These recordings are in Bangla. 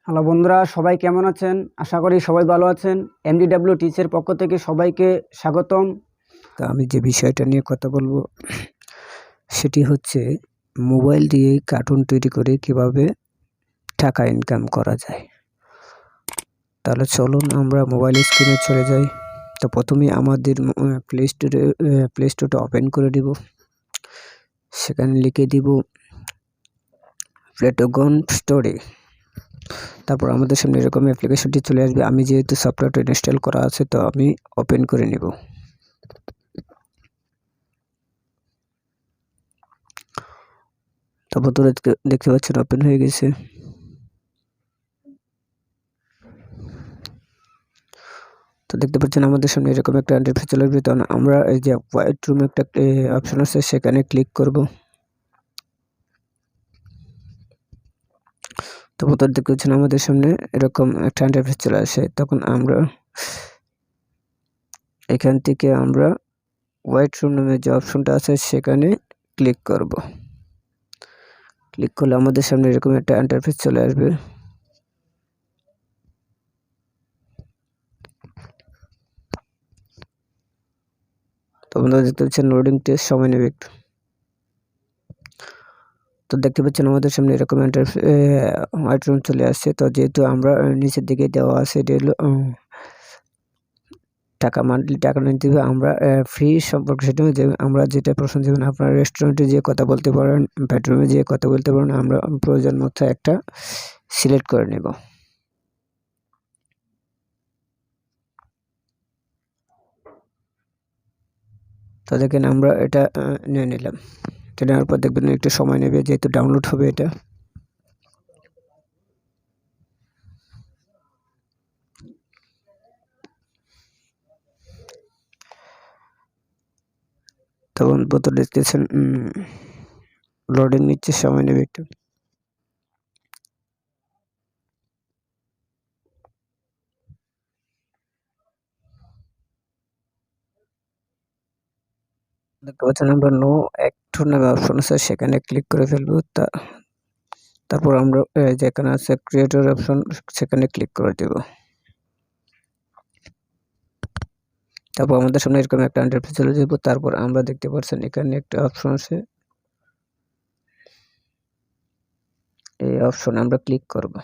হ্যালো বন্ধুরা, সবাই কেমন আছেন? আশা করি সবাই ভালো আছেন। MDW টিচের পক্ষ থেকে সবাইকে স্বাগতম। তো আমি যে বিষয়টা নিয়ে কথা বলবো সেটি হচ্ছে মোবাইল দিয়ে কার্টুন তৈরি করে কিভাবে টাকা ইনকাম করা যায়। তাহলে চলুন আমরা মোবাইল স্ক্রিনে চলে যাই। তো প্রথমে আমাদের প্লে স্টোরটা ওপেন করে দিব। সেখানে লিখে দিব প্লেটোগন স্টোরি। তারপর আমাদের সামনে এরকম অ্যাপ্লিকেশনটি চলে আসবে। আমি যেহেতু সফটওয়্যারটা ইনস্টল করা আছে তো আমি ওপেন করে নিব। তারপর দেখতে পাচ্ছেন ওপেন হয়ে গেছে। তো দেখতে পাচ্ছেন আমাদের সামনে এরকম একটা ইন্টারফেস চলে আসবে। তখন আমরা এই যে হোয়াইট রুম একটা অপশন আছে সেখানে ক্লিক করব। তারপর দেখতে পাচ্ছেন আমাদের সামনে এরকম একটা ইন্টারফেস চলে আসে। তখন আমরা এখান থেকে আমরা হোয়াইট রুম নামে যে অপশনটা আছে সেখানে ক্লিক করব। ক্লিক করলে আমাদের সামনে এরকম একটা ইন্টারফেস চলে আসবে। তো আপনারা দেখতে পাচ্ছেন লোডিং টেস্ট সময় নেবে একটু। তো দেখতে পাচ্ছেন আমাদের সামনে এরকম হোয়াইট রুম চলে আসছে। তো যেহেতু আমরা নিচের দিকে দেওয়া আছে এটা হলো টাকা, মান্থলি টাকা নিতে হবে। আমরা ফ্রি সম্পর্কে সেটা যে আমরা যেটা পছন্দ, যেমন আপনার রেস্টুরেন্টে যেয়ে কথা বলতে পারেন, বেডরুমে যেয়ে কথা বলতে পারেন, আমরা প্রয়োজন মতো একটা সিলেক্ট করে নেব। তো দেখেন আমরা এটা নিয়ে নিলাম। এটা নেওয়ার পর দেখবেন একটু সময় নেবে যেহেতু ডাউনলোড হবে এটা। তখন বোতল দেখতেছেন লোডিং নিচ্ছে, সময় নেবে একটু। দেখতে পাচ্ছেন আমরা নো অ্যাক্ট নামে অপশন আছে সেখানে ক্লিক করে ফেলবো। তারপর আমরা যেখানে আছে ক্রিয়েটর অপশন সেখানে ক্লিক করে দেব। তারপর আমাদের সামনে এরকম একটা ইন্টারফেস চলে যাব। তারপর আমরা দেখতে পাচ্ছেন এখানে একটা অপশন আছে, এই অপশনে আমরা ক্লিক করব।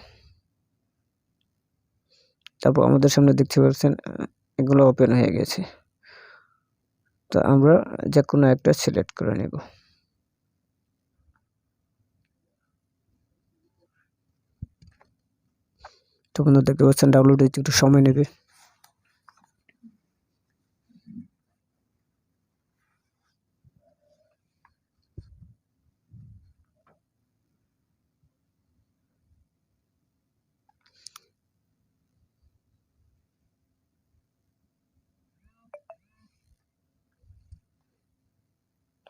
তারপর আমাদের সামনে দেখতে পাচ্ছেন এগুলো ওপেন হয়ে গেছে। তো আমরা যে কোনো একটা সিলেক্ট করে নেব। তখন দেখতে পাচ্ছেন ডাউনলোড হতে একটু সময় নেবে।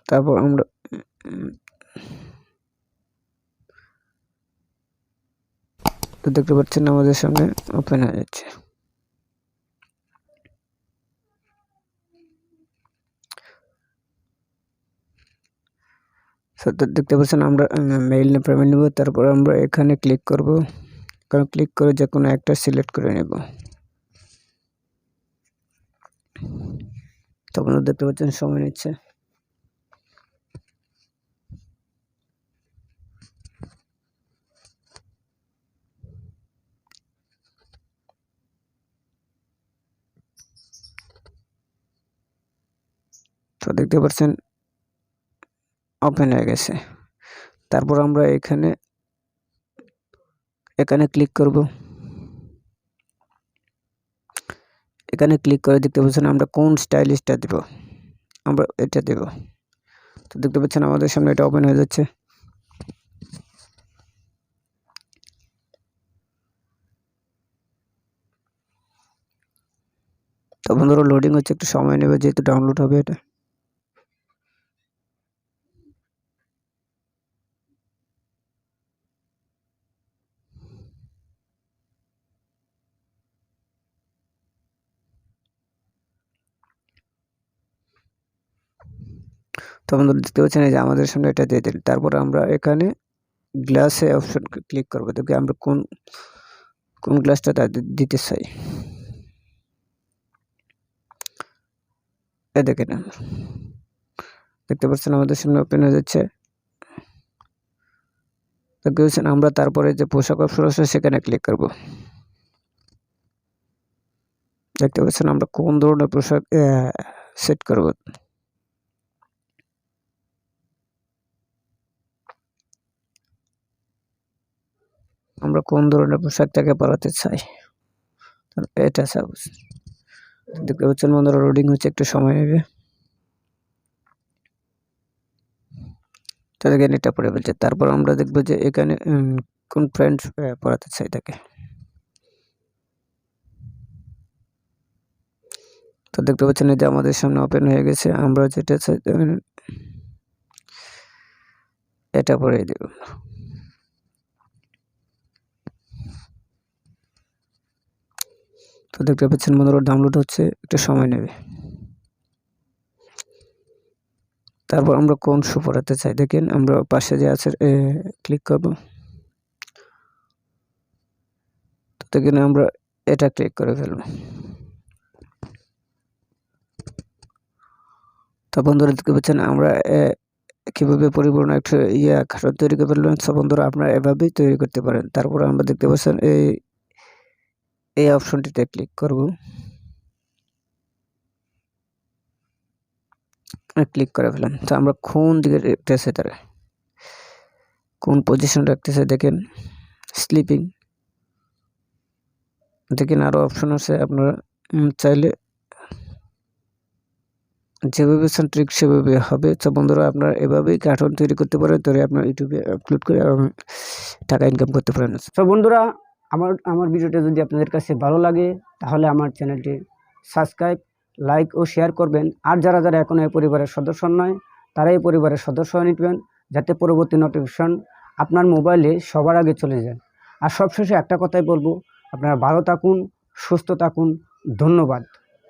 তারপর আমরা তো দেখতে পাচ্ছেন আমাদের সামনে ওপেন হয়ে যাচ্ছে। দেখতে পাচ্ছেন আমরা মেইল না পেমেন্ট নেব। তারপর আমরা এখানে ক্লিক করব। কারণ ক্লিক করে যে কোনো একটা সিলেক্ট করে নেব। তখন দেখতে পাচ্ছেন সময় নিচ্ছে। তো দেখতে পাচ্ছেন ওপেন হয়ে গেছে। তারপর আমরা এখানে ক্লিক করব। এখানে ক্লিক করে দেখতে পাচ্ছেন আমরা কোন স্টাইলিশটা দেব, আমরা এটা দেব। তো দেখতে পাচ্ছেন আমাদের সামনে এটা ওপেন হয়ে যাচ্ছে। তো বন্ধুরা লোডিং হচ্ছে, একটু সময় নেবে যেহেতু ডাউনলোড হবে এটা। তো বন্ধুরা দেখতে পাচ্ছেন এই যে আমাদের সামনে এটা দিয়ে দিল। তারপর আমরা এখানে গ্লাসে অপশন ক্লিক করব। দেখি আমরা কোন কোন ক্লাসটা দিতে চাই। দেখেন দেখতে পাচ্ছেন আমাদের সামনে ওপেন হয়ে যাচ্ছে। দেখতে পাচ্ছেন আমরা তারপরে যে পোশাক অপশন আছে সেখানে ক্লিক করব। দেখতে পাচ্ছেন আমরা কোন ধরনের পোশাক সেট করব। আমরা কোন ধরনের পোশাকটাকে পরাতে চাই এটা সাপোজ। দেখতে পাচ্ছেন বন্ধুরা লোডিং হচ্ছে, একটু সময় নেবে। তো দেখেন এটা পরে ফেলছে। তারপর আমরা দেখব যে এখানে কোন ফ্রেন্ড পড়াতে চাই তাকে। তো দেখতে পাচ্ছেন এই যে আমাদের সামনে ওপেন হয়ে গেছে। আমরা যেটা চাই এটা পরে দেব। তো দেখতে পাচ্ছেন বন্ধুরা ডাউনলোড হচ্ছে, একটু সময় নেবে। তারপর আমরা কোন শো পড়াতে চাই দেখেন আমরা পাশে যে আছে ক্লিক করব। তো দেখেন আমরা এটা ক্লিক করে ফেলব। তো বন্ধুরা দেখতে পাচ্ছেন আমরা কিভাবে পরিপূর্ণ একটা কার্টুন তৈরি করে ফেলবেন। সব বন্ধুরা আপনারা এভাবেই তৈরি করতে পারেন। তারপর আমরা দেখতে পাচ্ছেন এই অপশনটিতে ক্লিক করব। ক্লিক করে ফেলাম। তো আমরা কোন দিকে রাখতেছে তারা, কোন পজিশন রাখতেছে দেখেন স্লিপিং। দেখেন আরো অপশন আছে, আপনারা চাইলে যেভাবে ট্রিক সেভাবে হবে। তো বন্ধুরা আপনারা এভাবেই কার্টুন তৈরি করতে পারেন, তৈরি আপনার ইউটিউবে আপলোড করে টাকা ইনকাম করতে পারেন। তো বন্ধুরা আমার ভিডিওটা যদি আপনাদের কাছে ভালো লাগে তাহলে আমার চ্যানেলটি সাবস্ক্রাইব, লাইক ও শেয়ার করবেন। আর যারা যারা এখনো এই পরিবারের সদস্য নয় তারা এই পরিবারের সদস্য হয়ে নিবেন, যাতে পরবর্তী নোটিফিকেশন আপনার মোবাইলে সবার আগে চলে যায়। আর সবশেষে একটা কথাই বলবো, আপনারা ভালো থাকুন, সুস্থ থাকুন। ধন্যবাদ।